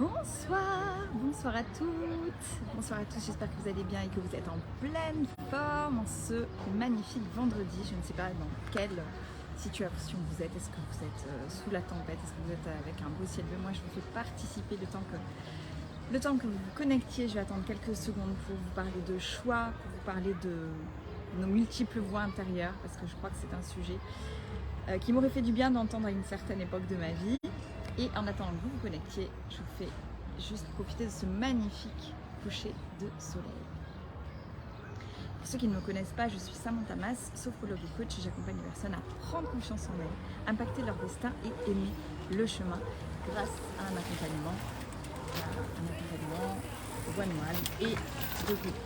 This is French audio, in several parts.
Bonsoir à toutes, bonsoir à tous, j'espère que vous allez bien et que vous êtes en pleine forme en ce magnifique vendredi. Je ne sais pas dans quelle situation vous êtes, est-ce que vous êtes sous la tempête, est-ce que vous êtes avec un beau ciel bleu. Moi je vous fais participer le temps que vous vous connectiez. Je vais attendre quelques secondes pour vous parler de choix, pour vous parler de nos multiples voix intérieures, parce que je crois que c'est un sujet qui m'aurait fait du bien d'entendre à une certaine époque de ma vie. Et en attendant que vous vous connectiez, je vous fais juste profiter de ce magnifique coucher de soleil. Pour ceux qui ne me connaissent pas, je suis Samantha Mas, sophrologue et coach. J'accompagne les personnes à prendre confiance en elles, impacter leur destin et aimer le chemin grâce à un accompagnement one-one et de groupe.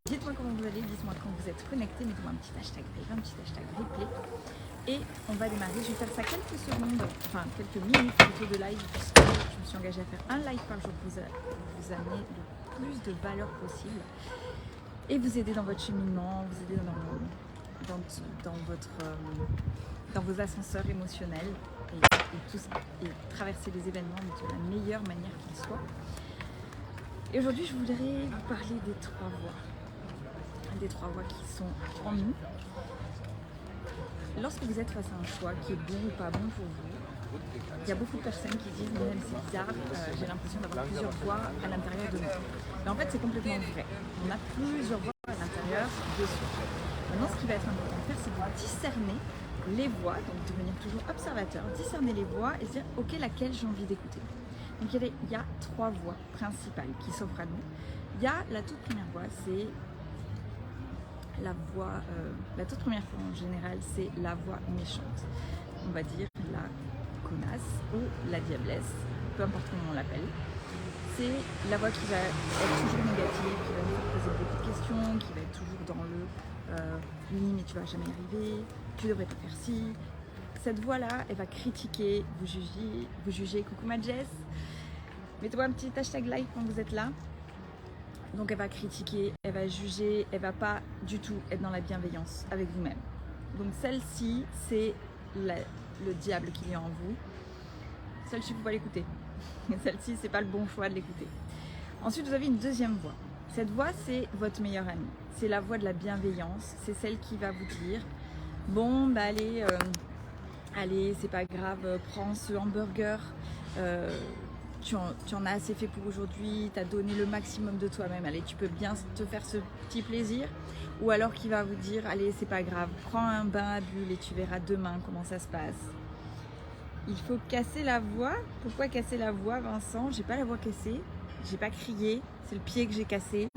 Dites-moi comment vous allez, dites-moi quand vous êtes connectés, mettez-moi un petit hashtag un petit hashtag replay. Et on va démarrer, je vais faire ça quelques secondes, enfin quelques minutes plutôt de live, puisque je me suis engagée à faire un live par jour pour vous amener le plus de valeur possible et vous aider dans votre cheminement, vous aider dans vos ascenseurs émotionnels et traverser les événements de la meilleure manière qu'ils soient. Et aujourd'hui, je voudrais vous parler des trois voies qui sont en nous. Lorsque vous êtes face à un choix qui est bon ou pas bon pour vous, il y a beaucoup de personnes qui disent mais c'est bizarre, j'ai l'impression d'avoir plusieurs voix à l'intérieur de nous. Mais en fait c'est complètement vrai. On a plusieurs voix à l'intérieur de soi. Maintenant ce qui va être important de faire, c'est de discerner les voix, donc de devenir toujours observateur, discerner les voix et se dire ok, laquelle j'ai envie d'écouter. Donc il y a trois voix principales qui s'offrent à nous. Il y a la toute première voix, c'est la toute première fois en général, c'est la voix méchante. On va dire la connasse ou la diablesse, peu importe comment on l'appelle. C'est la voix qui va être toujours négative, qui va nous poser beaucoup de questions, qui va être toujours dans le oui mais tu vas jamais y arriver, tu devrais pas faire ci. Cette voix-là, elle va critiquer, vous juger. Coucou ma Jess, mettez-moi un petit hashtag like quand vous êtes là. Donc elle va critiquer, elle va juger, elle va pas du tout être dans la bienveillance avec vous-même. Donc celle-ci, c'est le diable qui est en vous. Celle-ci, il ne faut pas l'écouter. Celle-ci, c'est pas le bon choix de l'écouter. Ensuite, vous avez une deuxième voix. Cette voix, c'est votre meilleure amie. C'est la voix de la bienveillance. C'est celle qui va vous dire bon, bah allez, c'est pas grave, prends ce hamburger. Tu en as assez fait pour aujourd'hui, tu as donné le maximum de toi-même, allez, tu peux bien te faire ce petit plaisir. Ou alors qui va vous dire, allez, c'est pas grave, prends un bain à bulles et tu verras demain comment ça se passe. Il faut casser la voix. Pourquoi casser la voix, Vincent? J'ai pas la voix cassée, j'ai pas crié, c'est le pied que j'ai cassé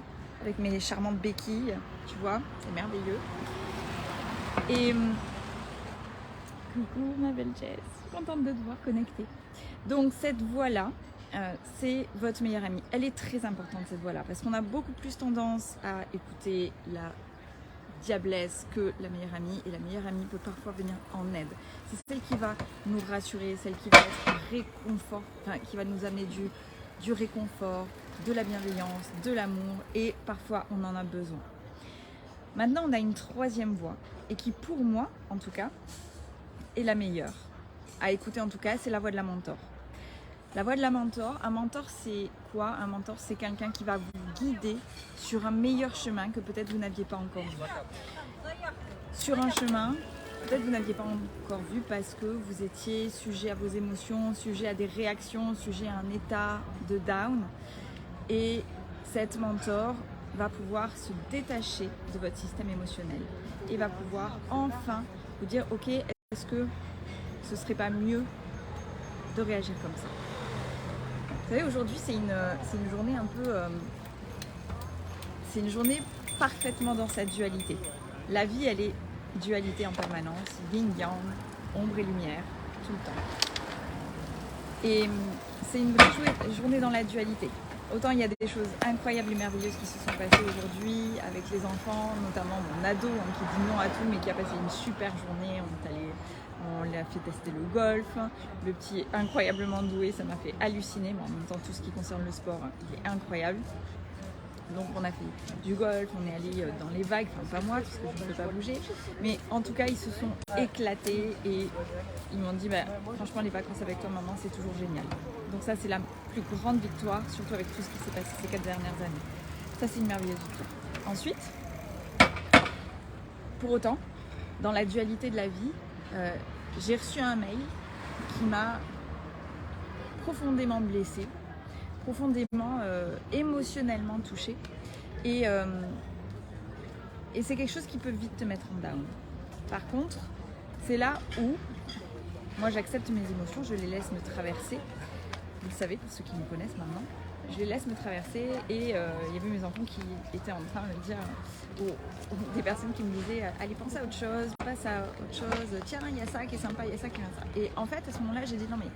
avec mes charmantes béquilles, tu vois, c'est merveilleux. Et coucou ma belle Jess, contente de te voir connectée. Donc cette voix-là, c'est votre meilleure amie. Elle est très importante cette voix-là parce qu'on a beaucoup plus tendance à écouter la diablesse que la meilleure amie, et la meilleure amie peut parfois venir en aide. C'est celle qui va nous rassurer, celle qui va être réconfort, qui va nous amener du réconfort, de la bienveillance, de l'amour, et parfois on en a besoin. Maintenant on a une troisième voix et qui pour moi en tout cas est la meilleure à écouter. En tout cas c'est la voix de la mentor. La voix de la mentor, un mentor c'est quoi? Un mentor c'est quelqu'un qui va vous guider sur un meilleur chemin que peut-être vous n'aviez pas encore vu. Sur un chemin, peut-être vous n'aviez pas encore vu parce que vous étiez sujet à vos émotions, sujet à des réactions, sujet à un état de down. Et cette mentor va pouvoir se détacher de votre système émotionnel et va pouvoir enfin vous dire ok, est-ce que ce serait pas mieux de réagir comme ça? Vous savez, aujourd'hui, c'est une journée un peu... c'est une journée parfaitement dans sa dualité. La vie, elle est dualité en permanence, yin-yang, ombre et lumière, tout le temps. Et c'est une vraie journée dans la dualité. Autant il y a des choses incroyables et merveilleuses qui se sont passées aujourd'hui avec les enfants, notamment mon ado qui dit non à tout, mais qui a passé une super journée. On l'a fait tester le golf, le petit est incroyablement doué, ça m'a fait halluciner, mais en même temps tout ce qui concerne le sport, il est incroyable. Donc on a fait du golf, on est allé dans les vagues, enfin pas moi parce que je ne peux pas bouger, mais en tout cas ils se sont éclatés et ils m'ont dit franchement les vacances avec toi maman c'est toujours génial. Donc ça c'est la plus grande victoire, surtout avec tout ce qui s'est passé ces 4 dernières années. Ça c'est une merveilleuse victoire. Ensuite, pour autant, dans la dualité de la vie, j'ai reçu un mail qui m'a profondément blessée, profondément émotionnellement touchée et c'est quelque chose qui peut vite te mettre en down. Par contre, c'est là où moi j'accepte mes émotions, je les laisse me traverser. Vous le savez pour ceux qui me connaissent maintenant, je les laisse me traverser et il y avait mes enfants qui étaient en train de me dire, ou des personnes qui me disaient allez pense à autre chose, passe à autre chose, tiens il y a ça qui est sympa, il y a ça qui est sympa. Et en fait à ce moment-là j'ai dit non mais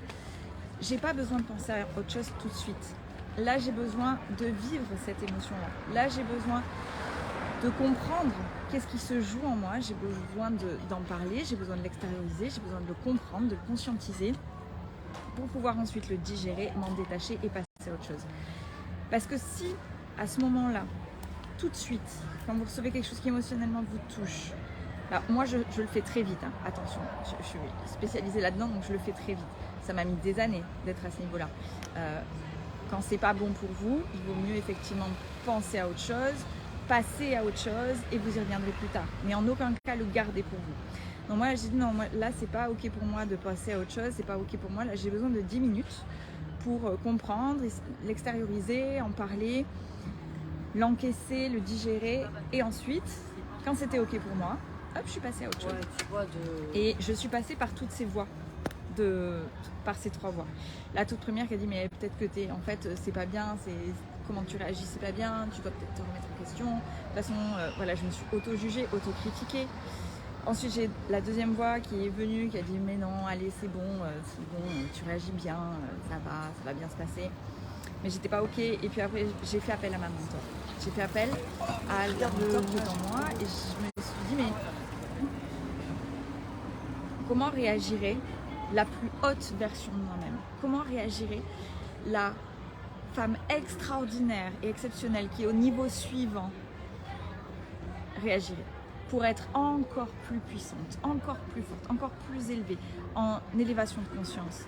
j'ai pas besoin de penser à autre chose tout de suite. Là, j'ai besoin de vivre cette émotion-là. Là, j'ai besoin de comprendre qu'est-ce qui se joue en moi. J'ai besoin d'en parler, j'ai besoin de l'extérioriser, j'ai besoin de le comprendre, de le conscientiser pour pouvoir ensuite le digérer, m'en détacher et passer à autre chose. Parce que si, à ce moment-là, tout de suite, quand vous recevez quelque chose qui émotionnellement vous touche, alors moi, je le fais très vite, hein. Attention, je suis spécialisée là-dedans, donc je le fais très vite. Ça m'a mis des années d'être à ce niveau-là. Quand c'est pas bon pour vous, il vaut mieux effectivement penser à autre chose, passer à autre chose et vous y reviendrez plus tard. Mais en aucun cas le garder pour vous. Donc moi j'ai dit non, là c'est pas ok pour moi de passer à autre chose, c'est pas ok pour moi. Là j'ai besoin de 10 minutes pour comprendre, l'extérioriser, en parler, l'encaisser, le digérer et ensuite, quand c'était ok pour moi, hop, je suis passée à autre chose. Et je suis passée par toutes ces voies. Par ces 3 voies. La toute première qui a dit mais peut-être que en fait c'est pas bien, c'est comment tu réagis c'est pas bien, tu dois peut-être te remettre en question. De toute façon voilà, je me suis auto-jugée, auto-critiquée. Ensuite j'ai la deuxième voix qui est venue qui a dit mais non allez c'est bon, tu réagis bien, ça va bien se passer. Mais j'étais pas ok et puis après j'ai fait appel à ma mentor. J'ai fait appel à la mentor qui est en moi et je me suis dit mais comment réagirait la plus haute version de moi-même? Comment réagirait la femme extraordinaire et exceptionnelle qui est au niveau suivant réagirait pour être encore plus puissante, encore plus forte, encore plus élevée, en élévation de conscience?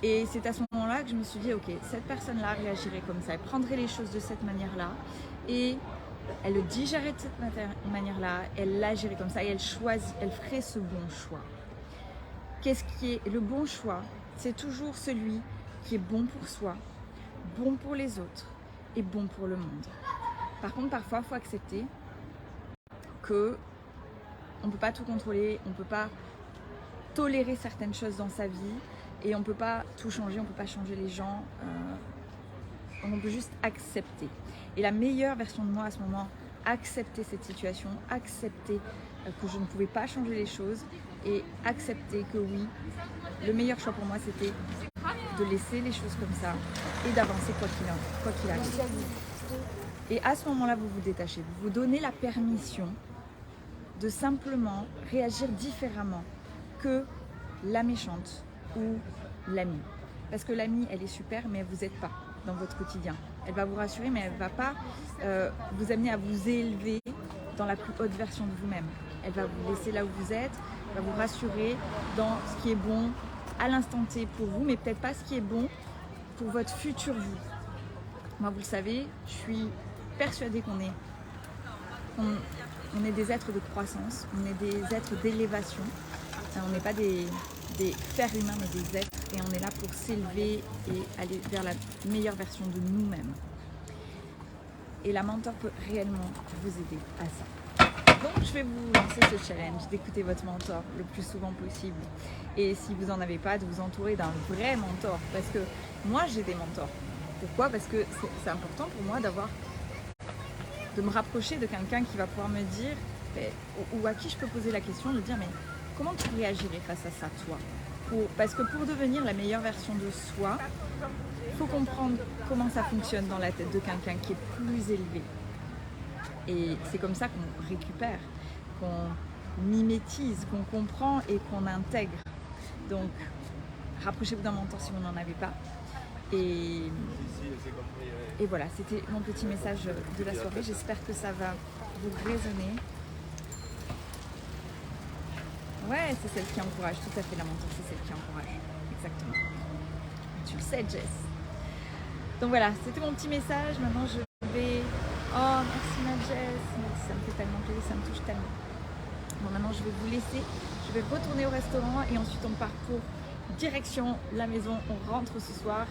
Et c'est à ce moment-là que je me suis dit ok, cette personne-là réagirait comme ça, elle prendrait les choses de cette manière-là et elle le digérait de cette manière-là, elle l'agirait comme ça et elle ferait ce bon choix. Qu'est-ce qui est le bon choix? C'est toujours celui qui est bon pour soi, bon pour les autres et bon pour le monde. Par contre, parfois, il faut accepter qu'on ne peut pas tout contrôler, on ne peut pas tolérer certaines choses dans sa vie et on ne peut pas tout changer, on ne peut pas changer les gens. On peut juste accepter. Et la meilleure version de moi à ce moment, accepter cette situation, accepter que je ne pouvais pas changer les choses et accepter que oui, le meilleur choix pour moi c'était de laisser les choses comme ça et d'avancer quoi qu'il arrive. Et à ce moment-là, vous vous détachez, vous vous donnez la permission de simplement réagir différemment que la méchante ou l'amie. Parce que l'amie, elle est super, mais elle ne vous aide pas dans votre quotidien. Elle va vous rassurer, mais elle ne va pas vous amener à vous élever dans la plus haute version de vous-même. Elle va vous laisser là où vous êtes, elle va vous rassurer dans ce qui est bon à l'instant T pour vous, mais peut-être pas ce qui est bon pour votre futur vous. Moi, vous le savez, je suis persuadée qu'on est des êtres de croissance, on est des êtres d'élévation. On n'est pas des fers humains, mais des êtres, et on est là pour s'élever et aller vers la meilleure version de nous-mêmes. Et la mentor peut réellement vous aider à ça. Donc je vais vous lancer ce challenge d'écouter votre mentor le plus souvent possible. Et si vous n'en avez pas, de vous entourer d'un vrai mentor. Parce que moi j'ai des mentors. Pourquoi? Parce que c'est important pour moi de me rapprocher de quelqu'un qui va pouvoir me dire, ou à qui je peux poser la question, de dire mais comment tu réagirais face à ça toi? Parce que pour devenir la meilleure version de soi, il faut comprendre comment ça fonctionne dans la tête de quelqu'un qui est plus élevé. Et c'est comme ça qu'on récupère, qu'on mimétise, qu'on comprend et qu'on intègre. Donc, rapprochez-vous d'un mentor si vous n'en avez pas. Et voilà, c'était mon petit message de la soirée. J'espère que ça va vous résonner. Ouais, c'est celle qui encourage, tout à fait, la mentor, c'est celle qui encourage. Exactement. Tu le sais, Jess. Donc voilà, c'était mon petit message. Maintenant, je vais... Oh, merci ma Jess. Ça me fait tellement plaisir, ça me touche tellement. Bon, maintenant, je vais vous laisser. Je vais retourner au restaurant et ensuite, on part pour direction la maison. On rentre ce soir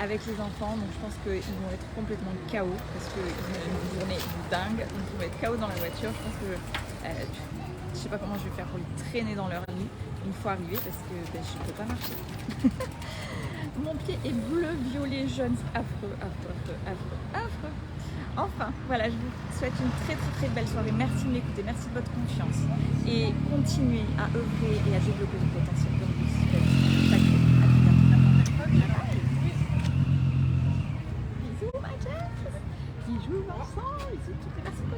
avec les enfants. Donc, je pense qu'ils vont être complètement KO parce qu'ils ont une journée dingue. Donc, ils vont être KO dans la voiture. Je pense que... je sais pas comment je vais faire pour les traîner dans leur lit une fois arrivés parce que je ne peux pas marcher. Mon pied est bleu, violet, jaune, affreux. Enfin, voilà, je vous souhaite une très belle soirée. Merci de m'écouter, merci de votre confiance et continuez à œuvrer et à développer vos potentiels comme vous le faites chaque jour. À très bientôt. Bisous ma Jess. Ils jouent ensemble, ils sont toutes les personnes.